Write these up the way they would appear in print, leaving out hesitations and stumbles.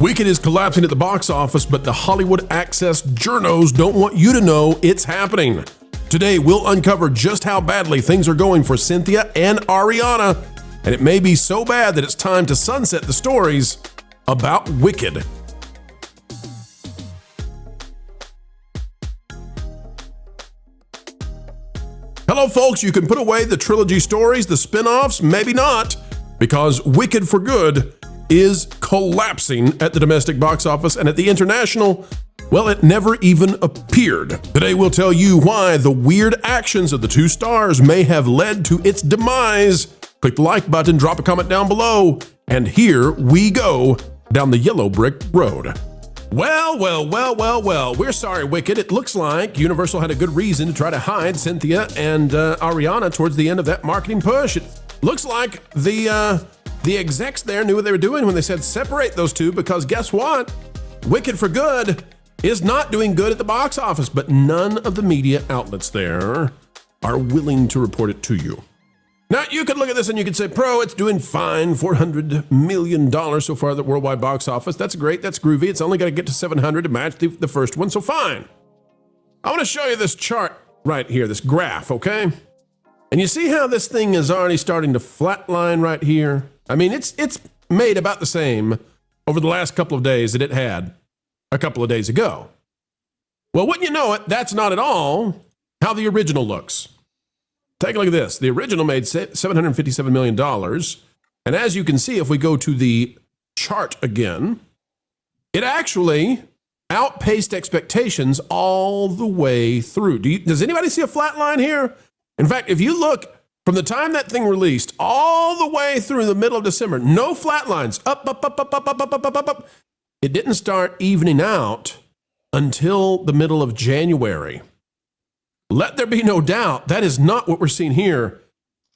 Wicked is collapsing at the box office, but the Hollywood Access journos don't want you to know it's happening. Today, we'll uncover just how badly things are going for Cynthia and Ariana, and it may be so bad that it's time to sunset the stories about Wicked. Hello, folks. You can put away the trilogy stories, the spin-offs, maybe not, because Wicked for Good is collapsing at the domestic box office, and at the international, well, it never even appeared. Today, we'll tell you why the weird actions of the two stars may have led to its demise. Click the like button, drop a comment down below, and here we go down the yellow brick road. Well, we're sorry, Wicked. It looks like Universal had a good reason to try to hide Cynthia and Ariana towards the end of that marketing push. It looks like the execs there knew what they were doing when they said separate those two, because guess what? Wicked for Good is not doing good at the box office, but none of the media outlets there are willing to report it to you. Now, you could look at this and you could say, Pro, it's doing fine. $400 million so far at the worldwide box office. That's great. That's groovy. It's only got to get to 700 to match the first one, so fine. I want to show you this chart right here, this graph, okay? And you see how this thing is already starting to flatline right here? I mean, it's made about the same over the last couple of days that it had a couple of days ago. Well, wouldn't you know it, that's not at all how the original looks. Take a look at this. The original made $757 million. And as you can see, if we go to the chart again, it actually outpaced expectations all the way through. Does anybody see a flat line here? In fact, if you look from the time that thing released all the way through the middle of December, no flat lines, up. It didn't start evening out until the middle of January. Let there be no doubt, that is not what we're seeing here.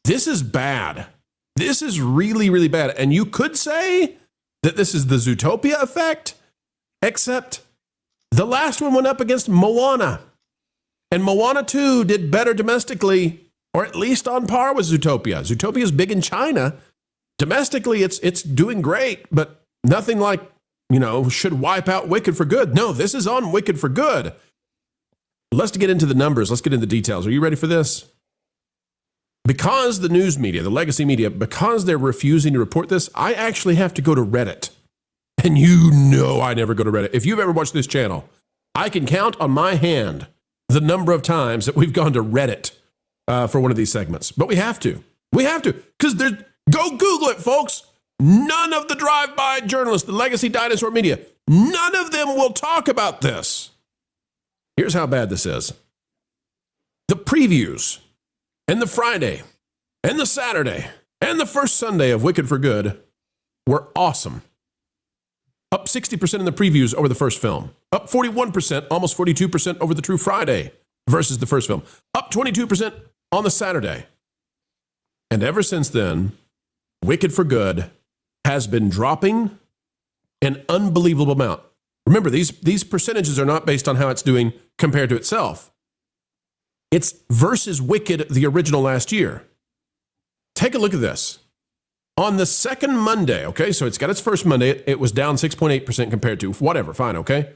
This is bad. This is really, really bad. And you could say that this is the Zootopia effect, except the last one went up against Moana. And Moana 2 did better domestically, or at least on par with Zootopia. Zootopia is big in China. Domestically, it's doing great, but nothing like, should wipe out Wicked for Good. No, this is on Wicked for Good. Let's get into the numbers. Let's get into the details. Are you ready for this? Because the news media, the legacy media, because they're refusing to report this, I actually have to go to Reddit. And you know I never go to Reddit. If you've ever watched this channel, I can count on my hand the number of times that we've gone to Reddit for one of these segments. But we have to. We have to. Because go Google it, folks. None of the drive-by journalists, the legacy dinosaur media, none of them will talk about this. Here's how bad this is. The previews and the Friday and the Saturday and the first Sunday of Wicked for Good were awesome. Up 60% in the previews over the first film. Up 41%, almost 42% over the True Friday versus the first film. Up 22% on the Saturday. And ever since then, Wicked for Good has been dropping an unbelievable amount. Remember, these percentages are not based on how it's doing compared to itself. It's versus Wicked, the original last year. Take a look at this. On the second Monday, okay, so it's got its first Monday, it was down 6.8% compared to whatever, fine, okay?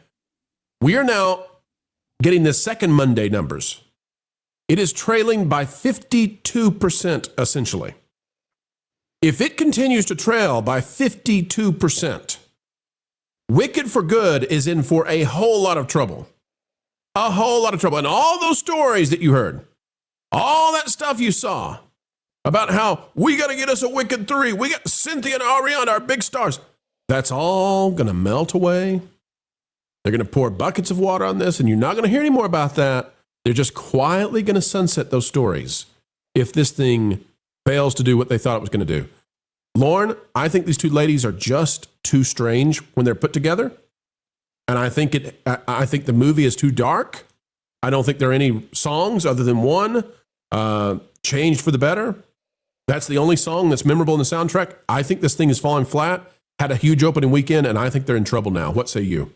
We are now getting the second Monday numbers. It is trailing by 52%, essentially. If it continues to trail by 52%, Wicked for Good is in for a whole lot of trouble. A whole lot of trouble. And all those stories that you heard, all that stuff you saw about how we got to get us a Wicked 3, we got Cynthia and Ariana, our big stars, that's all going to melt away. They're going to pour buckets of water on this, and you're not going to hear any more about that. They're just quietly going to sunset those stories if this thing fails to do what they thought it was going to do. Lauren, I think these two ladies are just too strange when they're put together. And I think the movie is too dark. I don't think there are any songs other than one changed for the better. That's the only song that's memorable in the soundtrack. I think this thing is falling flat, had a huge opening weekend, and I think they're in trouble now. What say you?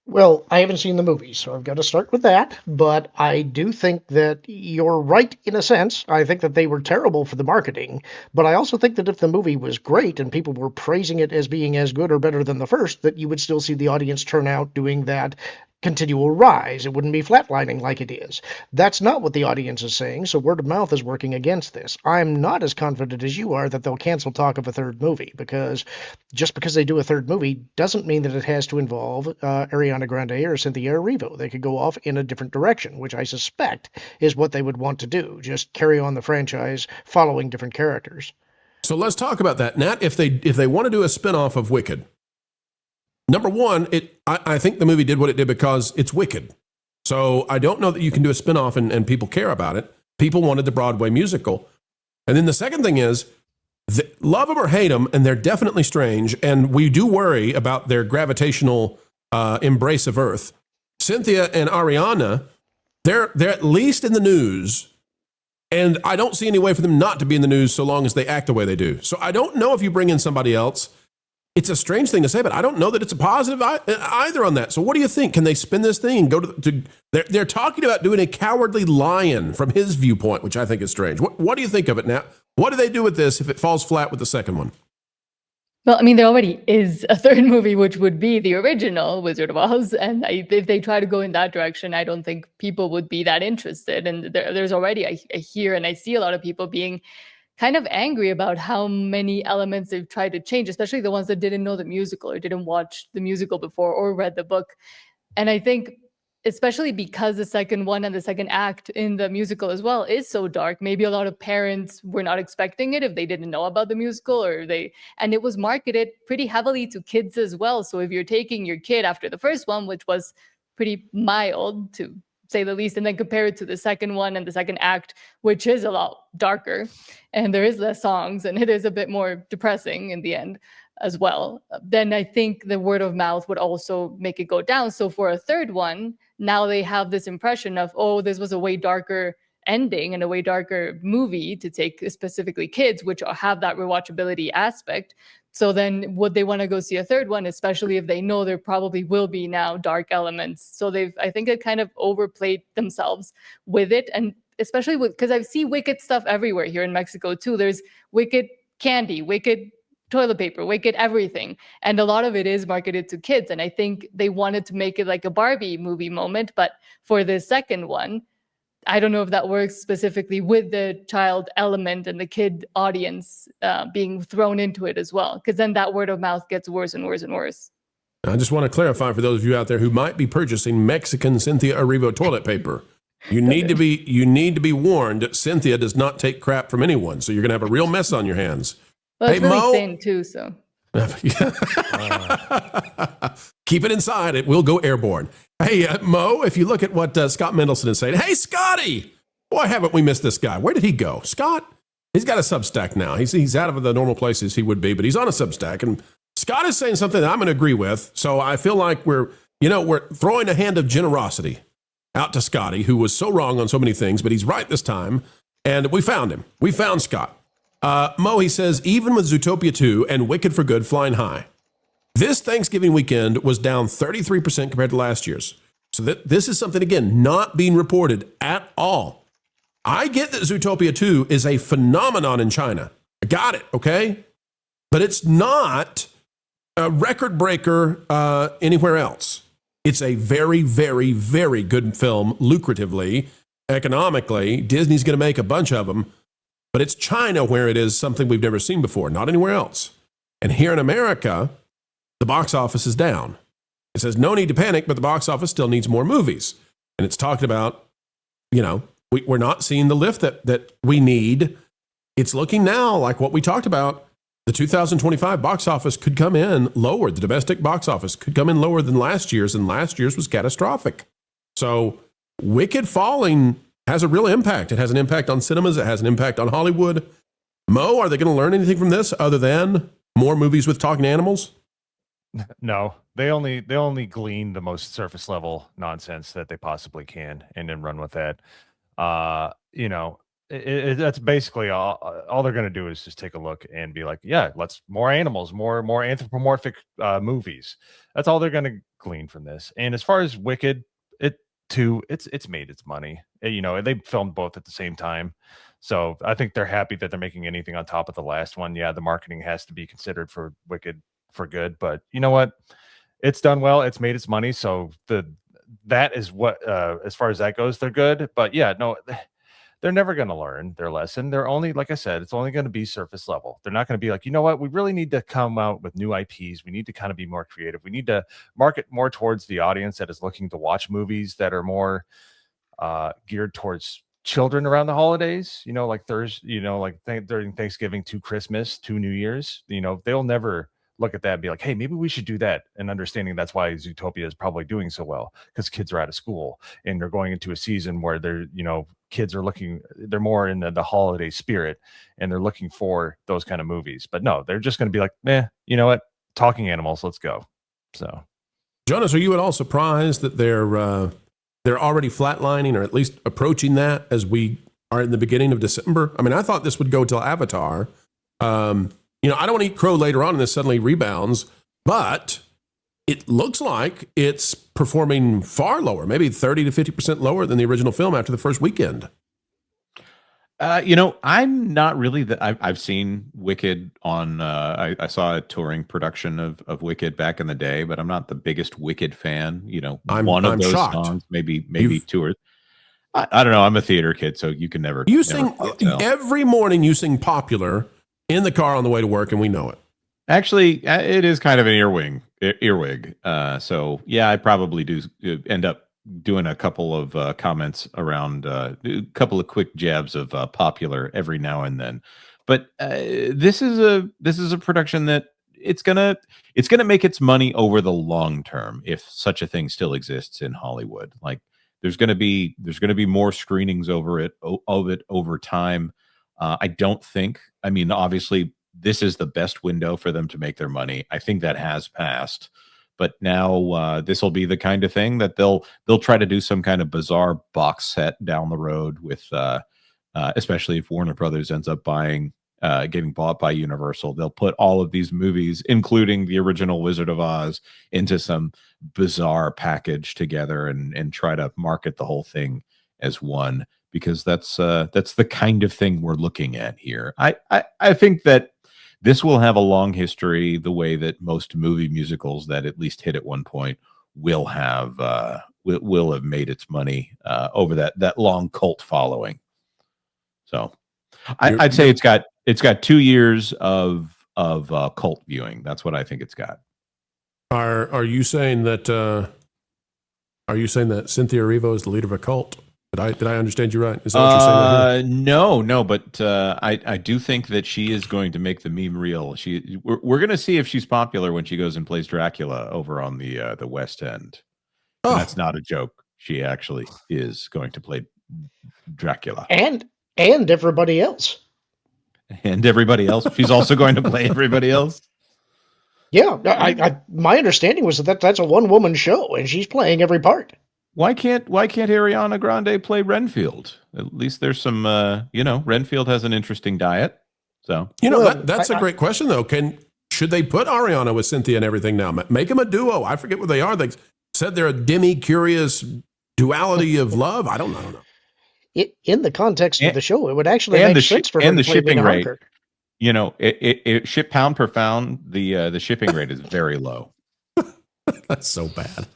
Well, I haven't seen the movie, so I've got to start with that. But I do think that you're right in a sense. I think that they were terrible for the marketing. But I also think that if the movie was great and people were praising it as being as good or better than the first, that you would still see the audience turn out doing that continual rise. It wouldn't be flatlining like it is. That's not what the audience is saying, so word of mouth is working against this. I'm not as confident as you are that they'll cancel talk of a third movie, because just because they do a third movie doesn't mean that it has to involve Ariana Grande or Cynthia Erivo. They could go off in a different direction, which I suspect is what they would want to do. Just carry on the franchise following different characters. So let's talk about that, Nat. If they want to do a spinoff of Wicked, number one, I think the movie did what it did because it's Wicked. So I don't know that you can do a spinoff and people care about it. People wanted the Broadway musical. And then the second thing is, love them or hate them, and they're definitely strange, and we do worry about their gravitational embrace of Earth. Cynthia and Ariana, they're at least in the news, and I don't see any way for them not to be in the news so long as they act the way they do. So I don't know if you bring in somebody else. It's a strange thing to say, but I don't know that it's a positive either on that. So what do you think? Can they spin this thing and go to they're talking about doing a Cowardly Lion from his viewpoint, which I think is strange. What do you think of it now? What do they do with this if it falls flat with the second one? Well, I mean, there already is a third movie, which would be the original Wizard of Oz. And if they try to go in that direction, I don't think people would be that interested. And there's already, I hear and I see a lot of people being kind of angry about how many elements they've tried to change, especially the ones that didn't know the musical or didn't watch the musical before or read the book. And I think, especially because the second one and the second act in the musical as well is so dark, maybe a lot of parents were not expecting it if they didn't know about the musical, and it was marketed pretty heavily to kids as well. So if you're taking your kid after the first one, which was pretty mild to say the least, and then compare it to the second one and the second act, which is a lot darker and there is less songs and it is a bit more depressing in the end as well, then I think the word of mouth would also make it go down. So for a third one, now they have this impression of, oh, this was a way darker ending and a way darker movie to take specifically kids, which have that rewatchability aspect. So then would they want to go see a third one, especially if they know there probably will be now dark elements? So I think it kind of overplayed themselves with it. And especially because I see Wicked stuff everywhere here in Mexico too. There's Wicked candy, Wicked toilet paper, Wicked everything. And a lot of it is marketed to kids. And I think they wanted to make it like a Barbie movie moment. But for the second one, I don't know if that works specifically with the child element and the kid audience being thrown into it as well, because then that word of mouth gets worse and worse and worse. I just want to clarify for those of you out there who might be purchasing Mexican Cynthia Erivo toilet paper. You need to be warned. Cynthia does not take crap from anyone, so you're going to have a real mess on your hands. Well, it's hey, really Mo. thin too, so. Keep it inside. It will go airborne. Hey, Mo, if you look at what Scott Mendelson is saying, hey, Scotty, boy, haven't we missed this guy. Where did he go? Scott, he's got a Substack now. He's out of the normal places he would be, but he's on a Substack. And Scott is saying something that I'm going to agree with. So I feel like we're throwing a hand of generosity out to Scotty, who was so wrong on so many things, but he's right this time. And we found him. We found Scott. Mo, he says, even with Zootopia 2 and Wicked for Good flying high, this Thanksgiving weekend was down 33% compared to last year's. So this is something, again, not being reported at all. I get that Zootopia 2 is a phenomenon in China. I got it, okay? But it's not a record breaker anywhere else. It's a very, very, very good film, lucratively, economically. Disney's going to make a bunch of them. But it's China where it is something we've never seen before, not anywhere else. And here in America, the box office is down. It says no need to panic, but the box office still needs more movies. And it's talking about, we're not seeing the lift that we need. It's looking now like what we talked about. The 2025 box office could come in lower. The domestic box office could come in lower than last year's, and last year's was catastrophic. So Wicked falling has a real impact. It has an impact on cinemas. It has an impact on Hollywood. Mo, are they going to learn anything from this other than more movies with talking animals? No, they only glean the most surface level nonsense that they possibly can and then run with that. That's basically all they're going to do is just take a look and be like, yeah, let's more animals, more anthropomorphic movies. That's all they're going to glean from this. And as far as Wicked, it's made its money. You know, they filmed both at the same time. So I think they're happy that they're making anything on top of the last one. Yeah, the marketing has to be considered for Wicked for good, but you know what? It's done well. It's made its money. So that is what as far as that goes, they're good. But yeah, no, they're never going to learn their lesson. They're only, like I said, it's only going to be surface level. They're not going to be like, you know what? We really need to come out with new IPs. We need to kind of be more creative. We need to market more towards the audience that is looking to watch movies that are more geared towards children around the holidays, you know, like Thursday, you know, like during Thanksgiving to Christmas to New Year's, you know, they'll never look at that and be like, hey, maybe we should do that. And understanding that's why Zootopia is probably doing so well, because kids are out of school and they're going into a season where they're, you know, kids are they're more in the holiday spirit and they're looking for those kind of movies. But no, they're just going to be like, you know what? Talking animals, let's go. So, Jonas, are you at all surprised that they're already flatlining or at least approaching that as we are in the beginning of December? I mean, I thought this would go till Avatar. You know, I don't want to eat crow later on and this suddenly rebounds, but it looks like it's performing far lower, maybe 30 to 50% lower than the original film after the first weekend. You know, I'm not really I've seen Wicked on, I saw a touring production of Wicked back in the day, but I'm not the biggest Wicked fan. You know, I'm those shocked. Songs, maybe two or, I don't know. I'm a theater kid, so you can never. You sing every morning. You sing Popular in the car on the way to work, and we know it. Actually, it is kind of an earwig. So yeah, I probably do end up doing a couple of comments around a couple of quick jabs of Popular every now and then. But this is a production that it's gonna make its money over the long term, if such a thing still exists in Hollywood. Like there's gonna be more screenings of it over time. I don't think. I mean, obviously, this is the best window for them to make their money. I think that has passed, but now this will be the kind of thing that they'll try to do some kind of bizarre box set down the road with, especially if Warner Brothers ends up getting bought by Universal. They'll put all of these movies, including the original Wizard of Oz, into some bizarre package together and try to market the whole thing as one. Because that's the kind of thing we're looking at here. I think that this will have a long history, the way that most movie musicals that at least hit at one point will have made its money over that long cult following. So I'd say it's got 2 years of cult viewing. That's what I think it's got. Are you saying that Cynthia Erivo is the leader of a cult? Did I understand you right? Is that what you're saying? No, but I do think that she is going to make the meme real. We're going to see if she's popular when she goes and plays Dracula over on the West End. Oh. That's not a joke. She actually is going to play Dracula and everybody else. And everybody else. She's also going to play everybody else. Yeah, my understanding was that's a one-woman show, and she's playing every part. Why can't Ariana Grande play Renfield? At least there's some, Renfield has an interesting diet. So that's a great question though. Should they put Ariana with Cynthia and everything now? Make them a duo. I forget what they are. They said they're a demi-curious duality of love. I don't know. In the context of the show, it would actually make sense for her and to the play shipping rate. Hunker. You know, it ship pound per pound. The shipping rate is very low. That's so bad.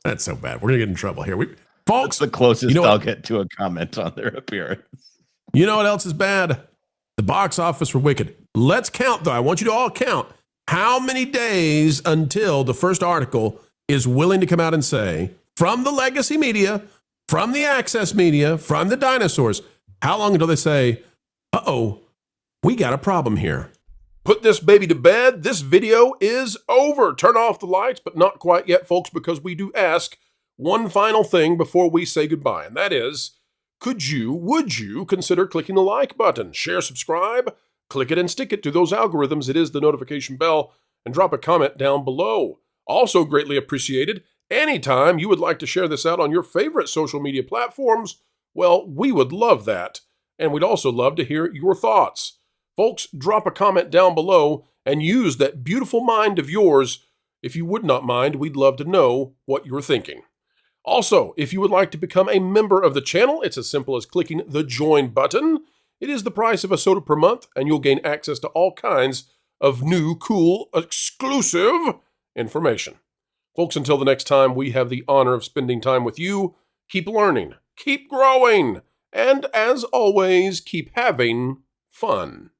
That's so bad. We're gonna get in trouble here. Folks, that's the closest I'll get to a comment on their appearance. You know what else is bad? The box office for Wicked. Let's count, though. I want you to all count how many days until the first article is willing to come out and say, from the legacy media, from the access media, from the dinosaurs, how long until they say, uh-oh, we got a problem here. Put this baby to bed. This video is over. Turn off the lights, but not quite yet, folks, because we do ask one final thing before we say goodbye, and that is, would you consider clicking the like button? Share, subscribe, click it and stick it to those algorithms. It is the notification bell, and drop a comment down below. Also greatly appreciated, anytime you would like to share this out on your favorite social media platforms, well, we would love that. and we'd also love to hear your thoughts. Folks, drop a comment down below and use that beautiful mind of yours. If you would not mind, we'd love to know what you're thinking. Also, if you would like to become a member of the channel, it's as simple as clicking the join button. It is the price of a soda per month, and you'll gain access to all kinds of new, cool, exclusive information. Folks, until the next time we have the honor of spending time with you, keep learning, keep growing, and as always, keep having fun.